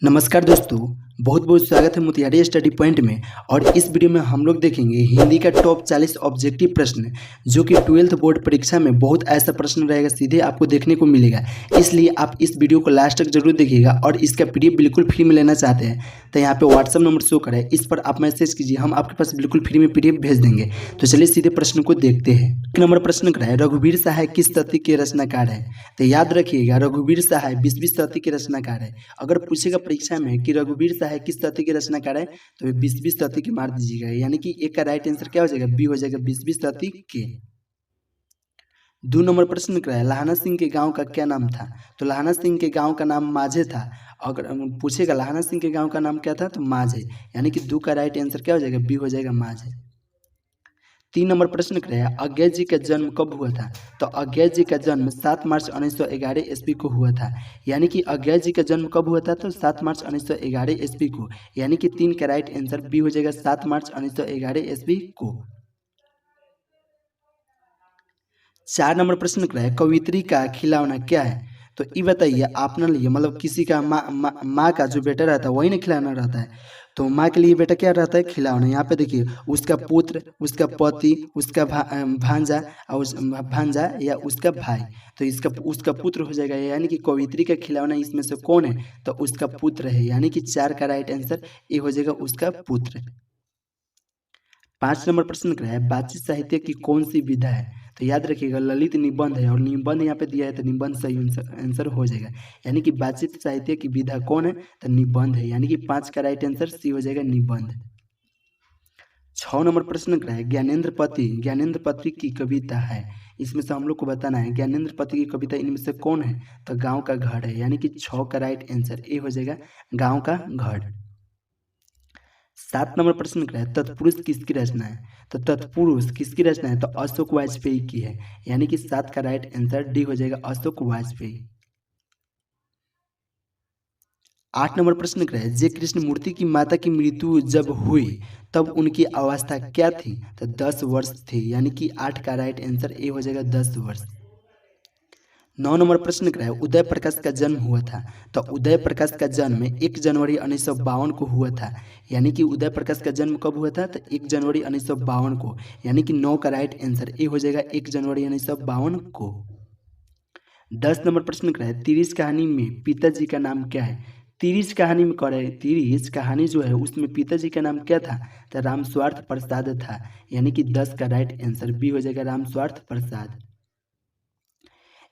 नमस्कार दोस्तों, बहुत बहुत स्वागत है मोतिहारी स्टडी पॉइंट में। और इस वीडियो में हम लोग देखेंगे हिंदी का टॉप 40 ऑब्जेक्टिव प्रश्न, जो कि 12th बोर्ड परीक्षा में बहुत ऐसा प्रश्न रहेगा, सीधे आपको देखने को मिलेगा। इसलिए आप इस वीडियो को लास्ट तक जरूर देखिएगा। और इसका पीडीएफ बिल्कुल फ्री में लेना चाहते हैं तो यहाँ पे व्हाट्सअप नंबर शो करा है, इस पर आप मैसेज कीजिए, हम आपके पास बिल्कुल फ्री में पीडीएफ भेज देंगे। तो चलिए सीधे प्रश्न को देखते हैं। एक नंबर प्रश्न करा है, रघुवीर सहाय किस शताब्दी के रचनाकार है? तो याद रखिएगा, रघुवीर सहाय 20वीं शताब्दी के रचनाकार है। अगर पूछेगा परीक्षा में कि रघुवीर सहाय किस शताब्दी के रचनाकार है, तो 20वीं शताब्दी के मार दीजिएगा, यानी कि एक का राइट आंसर क्या हो जाएगा, बी हो जाएगा, 20वीं शताब्दी के। 2 नंबर प्रश्न क्या है, लाहना सिंह के गांव का क्या नाम था? तो लाहना सिंह के गांव का नाम माझे था। अगर पूछेगा लाहना सिंह के गांव का नाम क्या था, तो माझे, यानी कि 2 का राइट आंसर क्या हो जाएगा, बी हो जाएगा, माझे। 3 नंबर प्रश्न क्या है, अज्ञा जी का जन्म कब हुआ था? तो अज्ञा जी का जन्म 7 मार्च 1911 ईस्वी को हुआ था। यानी कि अज्ञा जी का जन्म कब हुआ था, तो 7 मार्च 1911 ईस्वी को, यानी कि 3 का राइट आंसर बी हो जाएगा, 7 मार्च 1911 ईस्वी को। 4 नंबर प्रश्न क्या है, कवियत्री का खिलौना क्या है? तो ये बताइए आप ना लिए, मतलब किसी का माँ का जो बेटा रहता है वही ना खिलौना रहता है। तो माँ के लिए बेटा क्या रहता है, खिलौना। यहाँ पे देखिए, उसका पुत्र, उसका पति, उसका भांजा, और भांजा या उसका भाई। तो इसका उसका पुत्र हो जाएगा, यानी कि कवियत्री का खिलौना इसमें से कौन है, तो उसका पुत्र है, यानी कि 4 का राइट आंसर ये हो जाएगा, उसका पुत्र। 5 नंबर प्रश्न क्या है, बातचीत साहित्य की कौन सी विधा है? तो याद रखिएगा, ललित निबंध है, और निबंध यहाँ पे दिया है तो निबंध सही आंसर हो जाएगा, यानी कि बातचीत साहित्य की विधा कौन है, तो निबंध है, यानी कि 5 का राइट आंसर सी हो जाएगा, निबंध। 6 नंबर प्रश्न क्या है, ज्ञानेंद्र पति की कविता है, इसमें से हम लोग को बताना है ज्ञानेंद्र पति की कविता इनमें से कौन है, तो गाँव का घर है, यानी कि 6 का राइट आंसर ए हो जाएगा, गाँव का घर। 7 नंबर प्रश्न क्या है, तत्पुरुष किसकी रचना है? तो तत्पुरुष किसकी रचना है, तो अशोक वाजपेयी की है, यानी कि 7 का राइट आंसर डी हो जाएगा, अशोक वाजपेयी। 8 नंबर प्रश्न क्या है, जय कृष्ण मूर्ति की माता की मृत्यु जब हुई तब उनकी अवस्था क्या थी? तो 10 वर्ष थी, यानी कि 8 का राइट आंसर ए हो जाएगा, 10 वर्ष। 9 नंबर प्रश्न क्या है, उदय प्रकाश का जन्म हुआ था? तो उदय प्रकाश का जन्म 1 जनवरी 1952 को हुआ था, यानी कि उदय प्रकाश का जन्म कब हुआ था, तो 1 जनवरी 1952 को, यानी कि 9 का राइट आंसर ए हो जाएगा, 1 जनवरी 1952 को। 10 नंबर प्रश्न क्या है, तिरिस कहानी में पिताजी का नाम क्या है? तिरिस कहानी में करे, तिरिस कहानी जो है उसमें पिताजी का नाम क्या था, तो राम स्वार्थ प्रसाद था, यानी कि 10 का राइट आंसर बी हो जाएगा, राम स्वार्थ प्रसाद।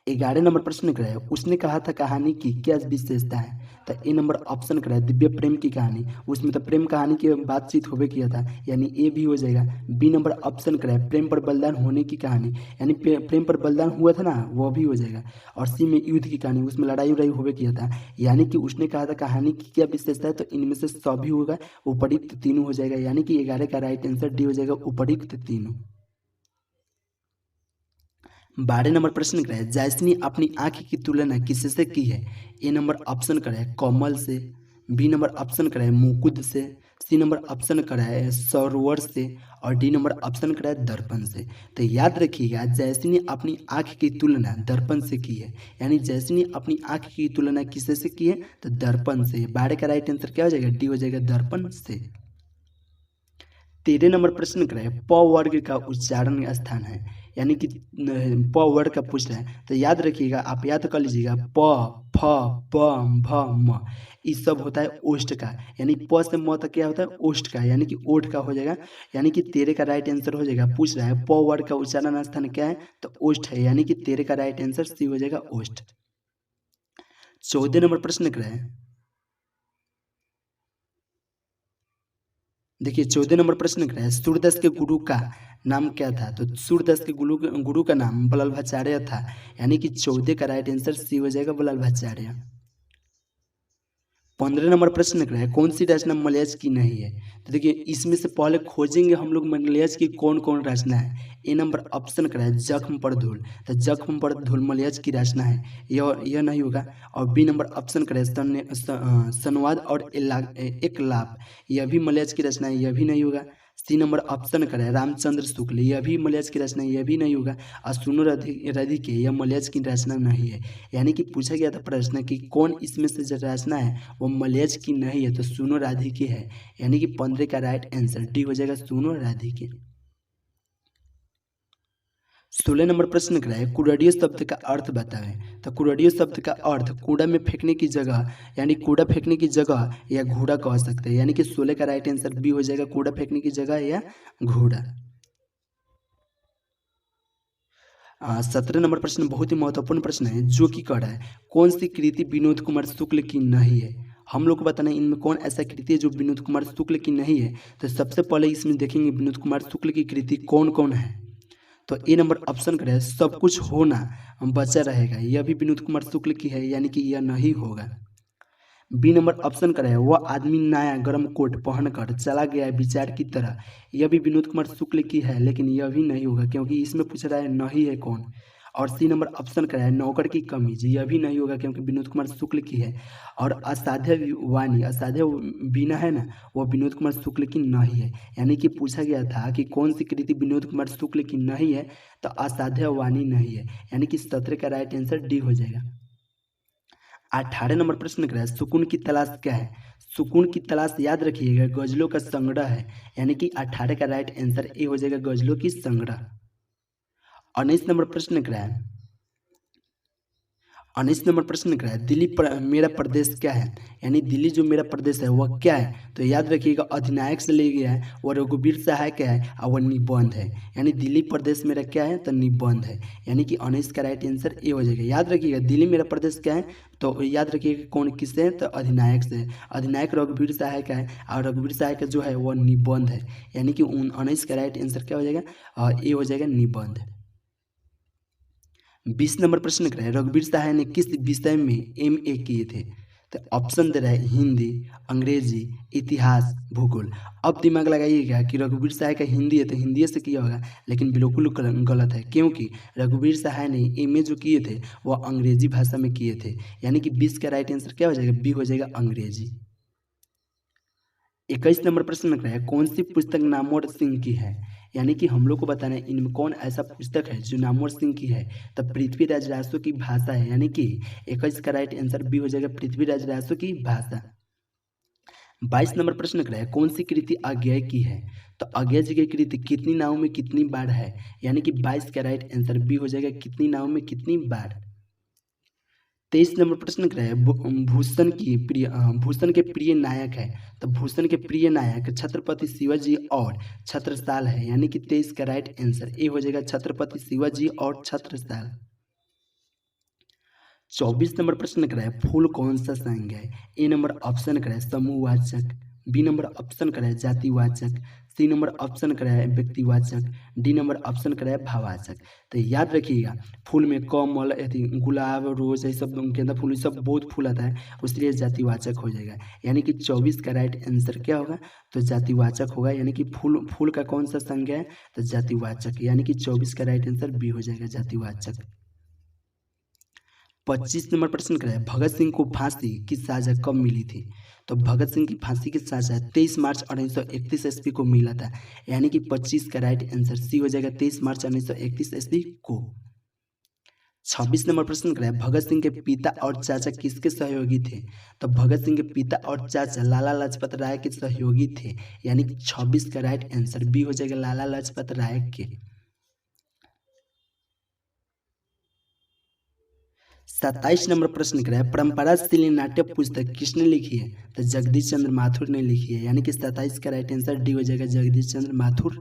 11 नंबर प्रश्न क्या है, उसने कहा था कहानी की क्या विशेषता है? तो ए नंबर ऑप्शन क्या है, दिव्य प्रेम की कहानी, उसमें तो प्रेम कहानी की बातचीत होवे किया था, यानी ए भी हो जाएगा। बी नंबर ऑप्शन क्या है, प्रेम पर बलिदान होने की कहानी, यानी प्रेम पर बलिदान हुआ था ना, वो भी हो जाएगा। और सी में युद्ध की कहानी, उसमें लड़ाई उड़ाई होवे किया था, यानी कि उसने कहा था कहानी की क्या विशेषता है, तो इनमें से सभी होगा, उपयुक्त तीनों हो जाएगा, यानी कि 11 का राइट आंसर डी हो जाएगा, उपयुक्त तीनों। 12 नंबर प्रश्न क्या है, जायसनी अपनी आंख की तुलना किससे की है? ए नंबर ऑप्शन क्या है, कमल से, बी नंबर ऑप्शन क्या है, मुकुद से, सी नंबर ऑप्शन क्या है, सरोवर से, और डी नंबर ऑप्शन क्या है, दर्पण से। तो याद रखिएगा, जैसनी अपनी आंख की तुलना दर्पण से की है, यानी जैसनी अपनी आंख की तुलना किससे से की है, तो दर्पण से। 12 का राइट आंसर क्या हो जाएगा, डी हो जाएगा, दर्पण से। 13 नंबर प्रश्न क्या है, प वर्ग का उच्चारण स्थान है, यानी कि प वर्ग का पूछ रहा है, तो याद रखिएगा, आप याद कर लीजिएगा, प, फ, प, भ, म, ये सब होता है ओष्ठ का, यानी प से म तक क्या होता है, ओष्ठ का, यानी कि ओठ का हो जाएगा, यानी कि 13 का राइट आंसर हो जाएगा। पूछ रहा है प वर्ग का उच्चारण स्थान क्या है, तो ओष्ठ है, यानी कि 13 का राइट आंसर सी हो जाएगा, ओष्ठ। 14 नंबर प्रश्न क्या है, देखिए 14 नंबर प्रश्न क्या है, सूरदास के गुरु का नाम क्या था? तो सूरदास के गुरु का नाम बल्लभाचार्य था, यानी कि 14 का राइट आंसर सी हो जाएगा, बल्लभाचार्य। 15 नंबर प्रश्न क्या है, कौन सी रचना मलयाज की नहीं है? तो देखिए, इसमें से पहले खोजेंगे हम लोग मलयाज की कौन कौन रचना है। ए नंबर ऑप्शन क्या है, जख्म पर धूल, तो जख्म पर धूल मलयाज की रचना है, यह नहीं होगा। और बी नंबर ऑप्शन क्या है, संवाद और एक लाभ, यह भी मलयाज की रचना है, यह भी नहीं होगा। सी नंबर ऑप्शन करें रामचंद्र शुक्ल, यह भी मलयाज की रचना, यह भी नहीं होगा। और सुनो राधिके, यह मलयाज की रचना नहीं है। यानी कि पूछा गया था प्रश्न कि कौन इसमें से जो रचना है वो मलयाज की नहीं है, तो सुनो राधिके है। यानी कि 15 का राइट आंसर डी हो जाएगा, सुनो राधिके। 16 नंबर प्रश्न कराए कुड़डियो शब्द का अर्थ बताएं। तो कुड़डियो शब्द का अर्थ कूड़ा में फेंकने की जगह, यानी कूड़ा फेंकने की जगह या घोड़ा कह सकते हैं। यानी कि 16 का राइट आंसर बी हो जाएगा, कूड़ा फेंकने की जगह या घोड़ा। 17 नंबर प्रश्न बहुत ही महत्वपूर्ण प्रश्न है, जो कि कह रहा है कौन सी कृति विनोद कुमार शुक्ल की नहीं है। हम लोग को बताना है इनमें कौन ऐसा कृति है जो विनोद कुमार शुक्ल की नहीं है। तो सबसे पहले इसमें देखेंगे विनोद कुमार शुक्ल की कृति कौन कौन है। तो ए नंबर ऑप्शन करें सब कुछ होना बचा रहेगा, यह भी विनोद कुमार शुक्ल की है, यानी कि यह नहीं होगा। बी नंबर ऑप्शन करें वह आदमी नया गर्म कोट पहनकर चला गया विचार की तरह, यह भी विनोद कुमार शुक्ल की है, लेकिन यह भी नहीं होगा क्योंकि इसमें पूछ रहा है नहीं है कौन। और सी नंबर ऑप्शन करें नौकर की कमीज, यह भी नहीं होगा क्योंकि विनोद कुमार शुक्ल की है। और असाध्य वाणी, असाध्य बीना है ना, वो विनोद कुमार शुक्ल की नहीं है। यानी कि पूछा गया था कि कौन सी कृति विनोद कुमार शुक्ल की नहीं है, तो असाध्य वाणी नहीं है। यानी कि 17 का राइट आंसर डी हो जाएगा। 18 नंबर प्रश्न करें सुकून की तलाश क्या है। सुकून की तलाश याद रखिएगा गजलों का संग्रह है, यानी कि 18 का राइट आंसर ए हो जाएगा, गजलों की संग्रह। 19 नंबर प्रश्न कराए 19 नंबर प्रश्न कराए दिल्ली मेरा प्रदेश क्या है। यानी दिल्ली जो मेरा प्रदेश है वह क्या है। तो याद रखिएगा अधिनायक से ले गया है, वह रघुवीर सहाय है और वह निबंध है। यानी दिल्ली प्रदेश मेरा क्या है, तो निबंध है। यानी कि 19 का राइट आंसर ए हो जाएगा। याद रखिएगा दिल्ली मेरा प्रदेश क्या है, तो याद रखिएगा कौन किससे है, तो अधिनायक से। अधिनायक रघुवीर सहाय का है और रघुवीर सहाय का जो है वह निबंध है। यानी कि 19 का राइट आंसर क्या हो जाएगा, और ए हो जाएगा निबंध। 20 नंबर प्रश्न करें रघुवीर सहाय ने किस विषय में MA किए थे। तो ऑप्शन दे रहा है हिंदी, अंग्रेजी, इतिहास, भूगोल। अब दिमाग लगाइएगा कि रघुवीर सहाय का हिंदी है तो हिंदी से किया होगा, लेकिन बिल्कुल गलत है क्योंकि रघुवीर सहाय ने MA जो किए थे वह अंग्रेजी भाषा में किए थे। यानी कि 20 का राइट आंसर क्या हो जाएगा, बी हो जाएगा अंग्रेजी। 21 नंबर प्रश्न में है कौन सी पुस्तक नामवर सिंह की है। यानी कि हम लोग को बताना है इनमें कौन ऐसा पुस्तक है जो नामवर सिंह की है। तो पृथ्वीराज रासो की भाषा है, यानी कि 21 का राइट आंसर बी हो जाएगा, पृथ्वीराज रासो की भाषा। 22 नंबर प्रश्न है कौन सी कृति अज्ञेय की है। तो अज्ञेय जी की कृति कितनी नाव में कितनी बाढ़ है। यानी कि 22 का राइट आंसर बी हो जाएगा, कितनी नाव में कितनी बाढ़। 23 नंबर प्रश्न क्या है भूषण के प्रिय नायक है। तो भूषण के प्रिय नायक छत्रपति शिवाजी और छत्रसाल है। यानी कि 23 का राइट आंसर ए हो जाएगा, छत्रपति शिवाजी और छत्रसाल। 24 नंबर प्रश्न कराए फूल कौन सा संज्ञा है। ए नंबर ऑप्शन कराए समूहवाचक, बी नंबर ऑप्शन कराए जातिवाचक, सी नंबर ऑप्शन कराए व्यक्तिवाचक, डी नंबर ऑप्शन कराए भाववाचक। तो याद रखिएगा फूल में कमल, गुलाब, रोज, ये सब गेंदा फूल, सब बहुत फूल आता है, इसलिए जातिवाचक हो जाएगा। यानी कि 24 का राइट आंसर क्या होगा, तो जातिवाचक होगा। यानी कि फूल का कौन सा संज्ञा है, तो जातिवाचक। यानी कि 24 का राइट आंसर बी हो जाएगा, जातिवाचक। 25 नंबर प्रश्न क्या है भगत सिंह को फांसी की सजा कब मिली थी। तो भगत सिंह की फांसी की सजा 23 मार्च 1931 ईस्वी को मिला था। यानी कि 25 का राइट आंसर सी हो जाएगा, 23 मार्च 1931 ईस्वी को। 26 नंबर प्रश्न क्या है भगत सिंह के पिता और चाचा किसके सहयोगी थे। तो भगत सिंह के पिता और चाचा लाला लाजपत राय के सहयोगी थे। यानी कि 26 का राइट आंसर बी हो जाएगा, लाला लाजपत राय के। 27 नंबर प्रश्न क्या है परंपराशील नाट्य पुस्तक किसने लिखी है। तो जगदीश चंद्र माथुर ने लिखी है। यानी कि 27 का राइट आंसर डी हो जाएगा, जगदीश चंद्र माथुर।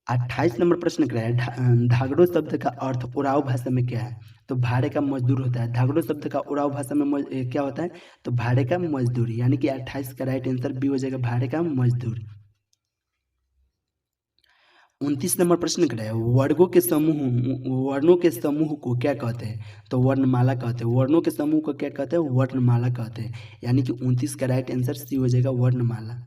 28 नंबर प्रश्न क्या है धागड़ो शब्द का अर्थ उराव भाषा में क्या है। तो भाड़े का मजदूर होता है। धागड़ो शब्द का उराव भाषा में क्या होता है, तो भाड़े का मजदूर। यानी कि 28 का राइट आंसर बी हो जाएगा, भाड़े का मजदूर। 29 नंबर प्रश्न क्या है वर्णों के समूह को क्या कहते हैं। तो वर्णमाला कहते हैं। वर्णों के समूह को क्या कहते हैं, वर्णमाला कहते हैं। यानी कि 29 का राइट आंसर सी हो जाएगा, वर्णमाला।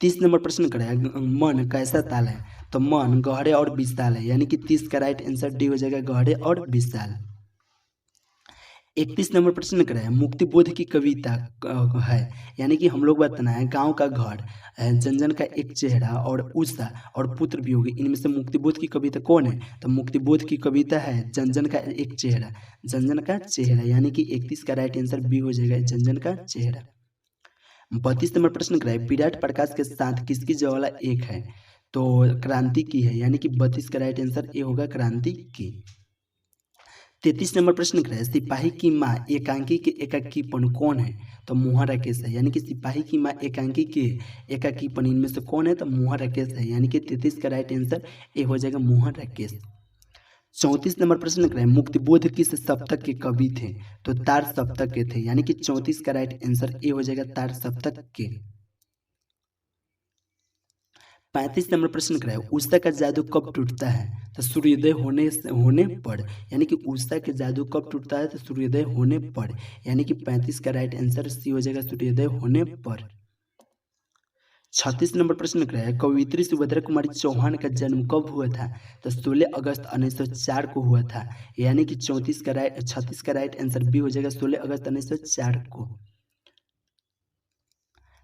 30 नंबर प्रश्न क्या है मन कैसा ताल है। तो मन गहरे और विशाल है। यानी कि 30 का राइट आंसर डी हो जाएगा, गहरे और विशाल। 31 नंबर प्रश्न कर रहे हैं मुक्ति बोध की कविता है, यानी कि हम लोग बताना है गांव का घर, जन जन का एक चेहरा और उषा और पुत्र वियोग, इनमें से मुक्ति बोध की कविता कौन है? तो मुक्ति बोध की कविता है जन जन का एक चेहरा, जन जन का चेहरा, यानी कि 31 का राइट आंसर बी हो जाएगा, जन जन का चेहरा। 32 नंबर प्रश्न कर रहा है विराट प्रकाश के साथ किसकी ज्वाला एक है? तो क्रांति की है, यानी कि 32 का राइट आंसर ए होगा, क्रांति की। 33 नंबर प्रश्न कर रहा है सिपाही की माँ एकांकी के एकाकीपन कौन है? तो मोहन राकेश है, यानी कि सिपाही की माँ एकांकी के एकाकीपन इनमें से कौन है? तो मोहन राकेश है, यानी कि 33 का राइट आंसर ए हो जाएगा, मोहन राकेश। 34 नंबर प्रश्न कर रहे हैं मुक्तिबोध किस सप्तक के कवि थे? तो तार सप्तक के थे, यानी कि 34 का राइट आंसर ए हो जाएगा, तार सप्तक के। 35 नंबर प्रश्न कर रहा है उषा का जादू कब टूटता है? तो सूर्योदय होने पर, यानी कि उषा के जादू कब टूटता है? तो सूर्योदय होने पर, यानी कि 35 का राइट आंसर सी हो जाएगा, सूर्योदय होने पर। 36 नंबर प्रश्न कर रहा है कवयित्री सुभद्रा कुमारी चौहान का जन्म कब हुआ था? तो 16 अगस्त 1904 को हुआ था, यानी कि 36 का राइट आंसर बी हो जाएगा, 16 अगस्त 1904 को।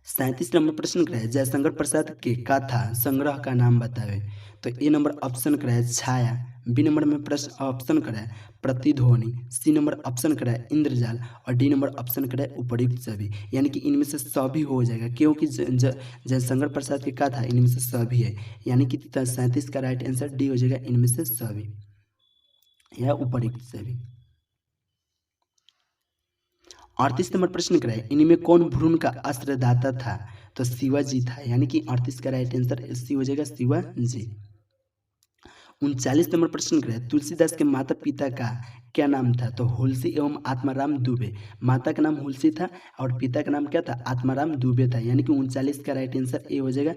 37 नंबर प्रश्न कर रहा है जयशंकर प्रसाद के कथा संग्रह का नाम बतावे? तो ए नंबर ऑप्शन कर रहा है छाया, बी नंबर में प्रश्न ऑप्शन कर रहा है प्रतिध्वनि, सी नंबर ऑप्शन कर रहा है इंद्रजाल और डी नंबर ऑप्शन कर रहा है उपयुक्त सभी, यानी कि इनमें से सभी हो जाएगा, क्योंकि जयशंकर प्रसाद की कथा इनमें से सभी है, यानी कि 37 का राइट आंसर डी हो जाएगा, इनमें से सभी या उपयुक्त सभी। 38 नंबर प्रश्न कर रहा है इनमें कौन भ्रूण का आश्रयदाता था? तो शिवाजी था, यानी कि 38 का राइट आंसर सी हो जाएगा, शिवाजी। 39 नंबर प्रश्न कर रहा है तुलसीदास के माता पिता का क्या नाम था? तो हुलसी एवं आत्माराम दुबे, माता का नाम हुलसी था और पिता का नाम क्या था? आत्माराम दुबे था, यानी कि 39 का राइट आंसर ए हो जाएगा।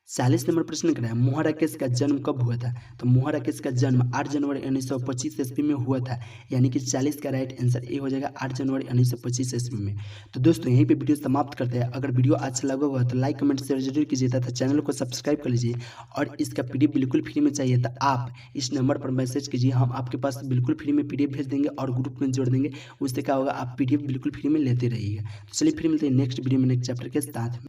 40 नंबर प्रश्न कर रहा है मोहन राकेश का जन्म कब हुआ था? तो मोहन राकेश का जन्म 8 जनवरी 1925 ईस्वी में हुआ था, यानी कि 40 का राइट आंसर ए हो जाएगा, 8 जनवरी 1925 ईस्वी में। तो दोस्तों यहीं पे वीडियो समाप्त करते हैं। अगर वीडियो अच्छा लगा होगा तो लाइक कमेंट शेयर जरूर कीजिए तथा चैनल को सब्सक्राइब कर लीजिए, और इसका PDF बिल्कुल फ्री में चाहिए तो आप इस नंबर पर मैसेज कीजिए, हम आपके पास बिल्कुल फ्री में PDF भेज देंगे और ग्रुप में जोड़ देंगे। उससे क्या होगा, आप PDF बिल्कुल फ्री में लेते रहिएगा। तो चलिए फिर मिलते हैं नेक्स्ट वीडियो में नेक्स्ट चैप्टर के साथ में।